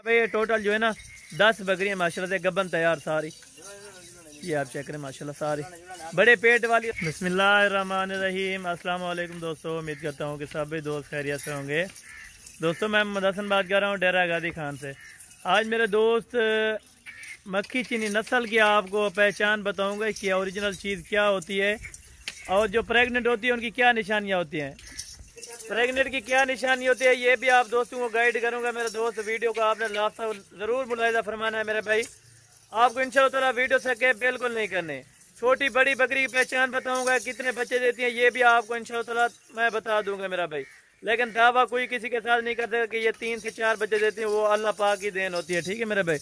भाई टोटल जो है ना 10 बकरियां माशाल्लाह से गबन तैयार सारी। ये आप चेक करें माशाल्लाह सारी बड़े पेट वाली। बिस्मिल्लाहिर्रहमानिर्रहीम। अस्सलाम वालेकुम दोस्तों, उम्मीद करता हूँ कि सभी दोस्त खैरियत से होंगे। दोस्तों मैं मोहम्मद हसन बात कर रहा हूँ डेरा गाजी खान से। आज मेरे दोस्त मक्खी चीनी नस्ल की आपको पहचान बताऊँगा कि ओरिजिनल चीज़ क्या होती है और जो प्रेग्नेंट होती है उनकी क्या निशानियाँ होती हैं। प्रेग्नेंट की क्या निशानी होती है ये भी आप दोस्तों को गाइड करूंगा। मेरे दोस्त वीडियो को आपने लास्ट ज़रूर मुलाहिजा फरमाना है मेरे भाई। आपको इंशाअल्लाह वीडियो से के बिल्कुल नहीं करने। छोटी बड़ी बकरी की पहचान बताऊंगा, कितने बच्चे देती हैं ये भी आपको इंशाअल्लाह मैं बता दूंगा मेरा भाई। लेकिन दावा कोई किसी के साथ नहीं करता कि ये 3 से 4 बच्चे देती हैं, वो अल्लाह पाक की देन होती है। ठीक है मेरे भाई।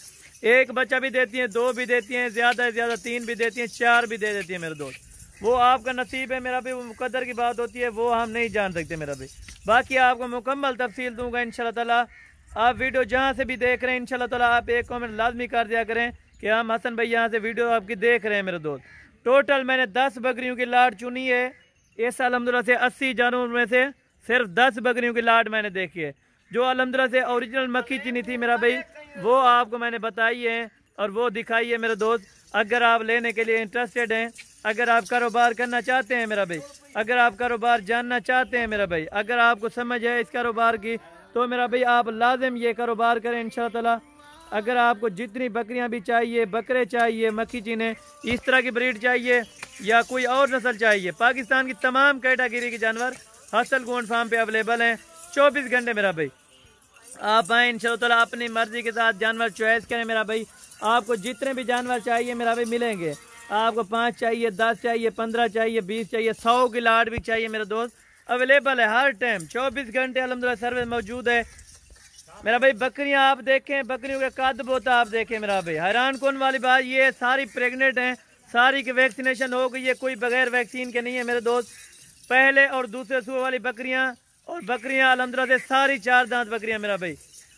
एक बच्चा भी देती हैं, 2 भी देती हैं, ज़्यादा से ज़्यादा 3 भी देती हैं, 4 भी दे देती है मेरे दोस्त। वो आपका नसीब है मेरा भाई, वो मुकद्दर की बात होती है, वो हम नहीं जान सकते मेरा भाई। बाकी आपको मुकम्मल तफसील दूंगा इंशाल्लाह ताला। आप वीडियो जहाँ से भी देख रहे हैं इंशाल्लाह ताला आप एक कमेंट लाजमी कर दिया करें कि हम हसन भाई यहाँ से वीडियो आपकी देख रहे हैं मेरे दोस्त। टोटल मैंने 10 बकरियों की लाट चुनी है। इस अल्हम्दुलिल्लाह से 80 जानवरों में से सिर्फ 10 बकरियों की लाट मैंने देखी है जो अल्हम्दुलिल्लाह से ओरिजिनल मक्खी चीनी थी मेरा भाई, वो आपको मैंने बताई है और वो दिखाई है मेरे दोस्त। अगर आप लेने के लिए इंटरेस्टेड हैं, अगर आप कारोबार करना चाहते हैं मेरा भाई, अगर आप कारोबार जानना चाहते हैं मेरा भाई, अगर आपको समझ है इस कारोबार की तो मेरा भाई आप लाजिम ये कारोबार करें इंशाअल्लाह। अगर आपको जितनी बकरियां भी चाहिए, बकरे चाहिए, मक्खी चीने इस तरह की ब्रीड चाहिए या कोई और नस्ल चाहिए, पाकिस्तान की तमाम कैटेगरी के जानवर हसल गोल्ड फार्म पे अवेलेबल हैं 24 घंटे मेरा भाई। आप आए इंशाअल्लाह अपनी मर्जी के साथ जानवर चॉइस करें मेरा भाई। आपको जितने भी जानवर चाहिए मेरा भाई मिलेंगे। आपको 5 चाहिए, 10 चाहिए, 15 चाहिए, 20 चाहिए, 100 की लाट भी चाहिए मेरे दोस्त, अवेलेबल है हर टाइम 24 घंटे अल्हम्दुलिल्लाह सर्विस मौजूद है मेरा भाई। बकरियां आप देखें, बकरियों का कद बोता आप देखें मेरा भाई। हैरान कौन वाली बात, ये सारी प्रेग्नेंट हैं, सारी की वैक्सीनेशन हो गई है, कोई बगैर वैक्सीन के नहीं है मेरे दोस्त। पहले और दूसरे सूबे वाली बकरियां और बकरियां अल्हम्दुलिल्लाह से सारी 4 दांत बकरियां मेरा भाई।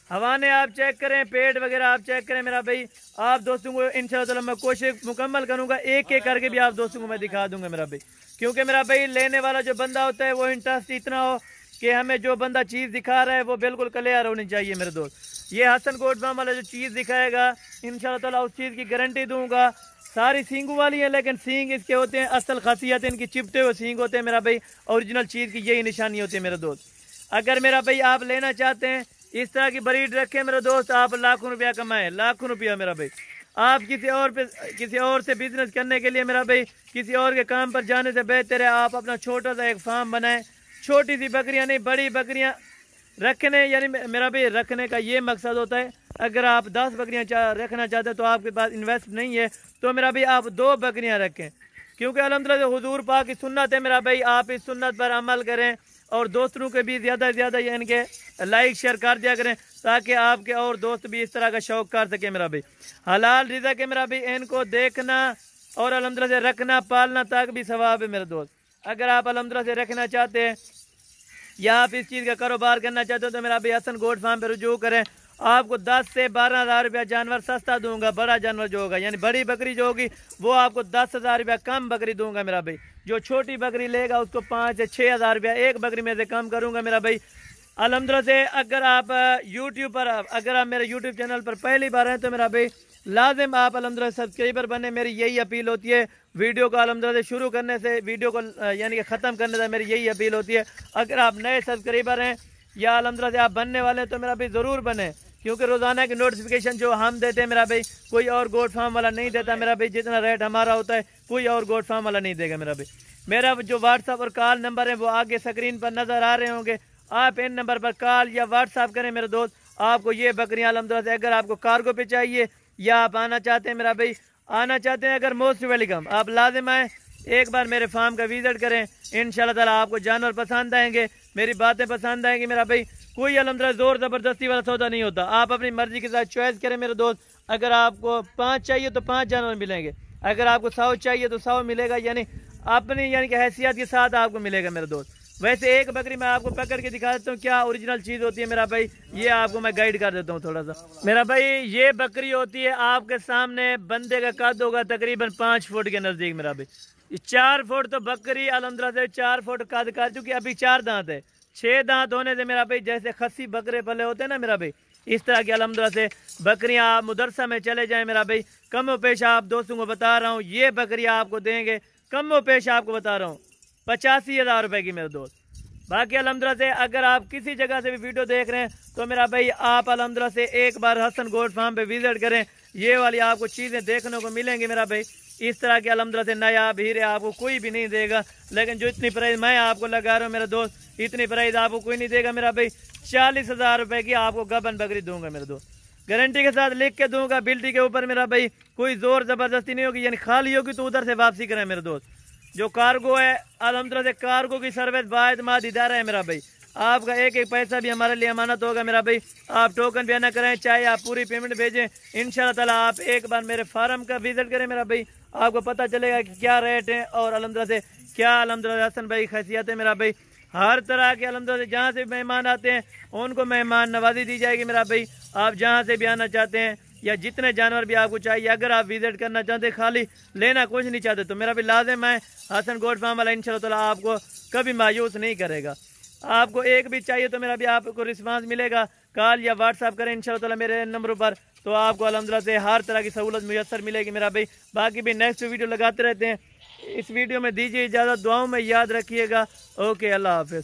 हवाने आप चेक करें, पेट वगैरह आप चेक करें मेरा भाई। आप दोस्तों को इंशाअल्लाह मैं कोशिश मुकम्मल करूंगा, एक एक करके भी आप दोस्तों को मैं दिखा दूंगा मेरा भाई। क्योंकि मेरा भाई लेने वाला जो बंदा होता है वो इंटरेस्ट इतना हो कि हमें जो बंदा चीज़ दिखा रहा है वो बिल्कुल क्लियर होनी चाहिए मेरे दोस्त। ये हसन गोट फार्म वाला जो चीज़ दिखाएगा इंशाअल्लाह उस चीज़ की गारंटी दूंगा। सारी सींगों वाली है लेकिन सींग इसके होते हैं, असल खासियत इनकी चिपटे हुए सींग होते हैं मेरा भाई। ओरिजिनल चीज़ की यही निशानी होती है मेरे दोस्त। अगर मेरा भाई आप लेना चाहते हैं इस तरह की ब्रीड रखें मेरे दोस्त, आप लाखों रुपया कमाएं, लाखों रुपया मेरा भाई। आप किसी और से बिजनेस करने के लिए मेरा भाई किसी और के काम पर जाने से बेहतर है आप अपना छोटा सा एक फार्म बनाएं। छोटी सी बकरियां नहीं, बड़ी बकरियां रखने, यानी मेरा भाई रखने का ये मकसद होता है। अगर आप 10 बकरियां रखना चाहते हैं तो आपके पास इन्वेस्ट नहीं है तो मेरा भाई आप 2 बकरियां रखें। क्योंकि अल्हम्दुलिल्लाह हुजूर पाक की सुन्नत है मेरा भाई। आप इस सुन्नत पर अमल करें और दोस्तों के भी ज़्यादा से ज़्यादा इनके लाइक शेयर कर दिया करें ताकि आपके और दोस्त भी इस तरह का शौक कर सके मेरा भाई। हलाल रिज़्क़ है मेरा भाई, इनको देखना और अल्हम्दुलिल्लाह से रखना पालना तक भी सवाब है मेरे दोस्त। अगर आप अल्हम्दुलिल्लाह से रखना चाहते हैं या आप इस चीज़ का कारोबार करना चाहते हो तो मेरा भाई हसन गोट फार्म पर रुजू करें। आपको 10 से 12,000 रुपया जानवर सस्ता दूंगा। बड़ा जानवर जो होगा यानी बड़ी बकरी जो होगी वो आपको 10,000 रुपया कम बकरी दूंगा मेरा भाई। जो छोटी बकरी लेगा उसको 5 से 6,000 रुपया एक बकरी में से कम करूंगा मेरा भाई अल्हम्दुलिल्लाह से। अगर आप यूट्यूब पर, अगर आप मेरे यूट्यूब चैनल पर पहली बार हैं तो मेरा भाई लाजिम आप अल्हम्दुलिल्लाह सब्सक्राइबर बने। मेरी यही अपील होती है वीडियो को अल्हम्दुलिल्लाह से शुरू करने से वीडियो को यानी कि ख़त्म करने से मेरी यही अपील होती है। अगर आप नए सब्सक्राइबर हैं या अल्हम्दुलिल्लाह से आप बनने वाले हैं तो मेरा भाई ज़रूर बने। क्योंकि रोज़ाना की नोटिफिकेशन जो हम देते हैं मेरा भाई कोई और गोट फार्म वाला नहीं देता मेरा भाई। जितना रेट हमारा होता है कोई और गोट फार्म वाला नहीं देगा मेरा भाई। मेरा जो व्हाट्सअप और कॉल नंबर है वो आगे स्क्रीन पर नज़र आ रहे होंगे। आप इन नंबर पर कॉल या व्हाट्सअप करें मेरे दोस्त। आपको ये बकरियां अल्हम्दुलिल्लाह से अगर आपको कार्गो पे चाहिए या आप आना चाहते हैं मेरा भाई, आना चाहते हैं अगर मोस्ट वेलकम, आप लाजिम आएँ, एक बार मेरे फार्म का विजिट करें। इंशाल्लाह ताला आपको जानवर पसंद आएंगे, मेरी बातें पसंद आएंगी मेरा भाई। कोई अल्हम्दुलिल्लाह जोर ज़बरदस्ती वाला सौदा नहीं होता। आप अपनी मर्जी के साथ चॉइस करें मेरे दोस्त। अगर आपको 5 चाहिए तो 5 जानवर मिलेंगे, अगर आपको 100 चाहिए तो 100 मिलेगा, यानी अपनी यानी कि हैसियत के साथ आपको मिलेगा मेरे दोस्त। वैसे एक बकरी मैं आपको पकड़ के दिखा देता हूँ क्या ओरिजिनल चीज़ होती है मेरा भाई, ये आपको मैं गाइड कर देता हूँ थोड़ा सा मेरा भाई। ये बकरी होती है आपके सामने, बंदे का कद होगा तकरीबन 5 फुट के नज़दीक मेरा भाई। 4 फुट तो बकरी अल्हम्दुलिल्लाह से 4 फुट कद कर चुकी, अभी 4 दांत है। 6 दांत होने से मेरा भाई जैसे खस्सी बकरे पले होते हैं ना मेरा भाई, इस तरह की अल्हम्दुलिल्लाह से बकरियां आप मुदरसा में चले जाएं मेरा भाई, कमो पेश आप दोस्तों को बता रहा हूँ, ये बकरियां आपको देंगे कमो पेश, आपको बता रहा हूँ 85,000 रुपए की मेरे दोस्त। बाकी अल्हम्दुलिल्लाह से अगर आप किसी जगह से भी वीडियो देख रहे हैं तो मेरा भाई आप अल्हम्दुलिल्लाह से एक बार हसन गोट फार्म पे विजिट करें, ये वाली आपको चीज़ें देखने को मिलेंगी मेरा भाई। इस तरह के अल्हम्दुलिल्लाह से नायाब हीरे आपको कोई भी नहीं देगा, लेकिन जो इतनी प्राइस मैं आपको लगा रहा हूँ मेरा दोस्त, इतनी प्राइस आपको कोई नहीं देगा मेरा भाई। 40,000 रुपए की आपको गबन बकरी दूंगा मेरे दोस्त, गारंटी के साथ लिख के दूंगा, बिल्टी के ऊपर मेरा भाई, कोई जोर जबरदस्ती नहीं होगी, यानी खाली होगी तो उधर से वापसी करें मेरे दोस्त। जो कार्गो है अल्हम्दुलिल्लाह से कार्गो की सर्विस बाएतमाद इदारा है मेरा भाई, आपका एक एक पैसा भी हमारे लिए अमानत होगा मेरा भाई। आप टोकन भी ना करें, चाहे आप पूरी पेमेंट भेजें, इंशाल्लाह ताला आप एक बार मेरे फार्म का विजिट करें मेरा भाई, आपको पता चलेगा कि क्या रेट है और अल्हम्दुलिल्लाह से क्या अल्हम्दुलिल्लाह हसन भाई खैसियत है मेरा भाई। हर तरह के अल्हम्दुलिल्लाह जहाँ से मेहमान आते हैं उनको मेहमान नवाजी दी जाएगी मेरा भाई। आप जहाँ से भी आना चाहते हैं या जितने जानवर भी आपको चाहिए, अगर आप विजिट करना चाहते हैं, खाली लेना कुछ नहीं चाहते, तो मेरा भी लाजिम है हसन गोट फार्म वाला इंशाल्लाह ताला आपको कभी मायूस नहीं करेगा। आपको एक भी चाहिए तो मेरा भी आपको रिस्पांस मिलेगा, कॉल या व्हाट्सअप करें इंशाल्लाह ताला मेरे नंबरों पर, तो आपको अल्हम्दुलिल्लाह से हर तरह की सहूलत मुयस्सर मिलेगी मेरा भाई। बाकी भी नेक्स्ट वीडियो लगाते रहते हैं, इस वीडियो में दीजिए इजाज़त, दुआओं में याद रखिएगा। ओके, अल्लाह हाफिज़।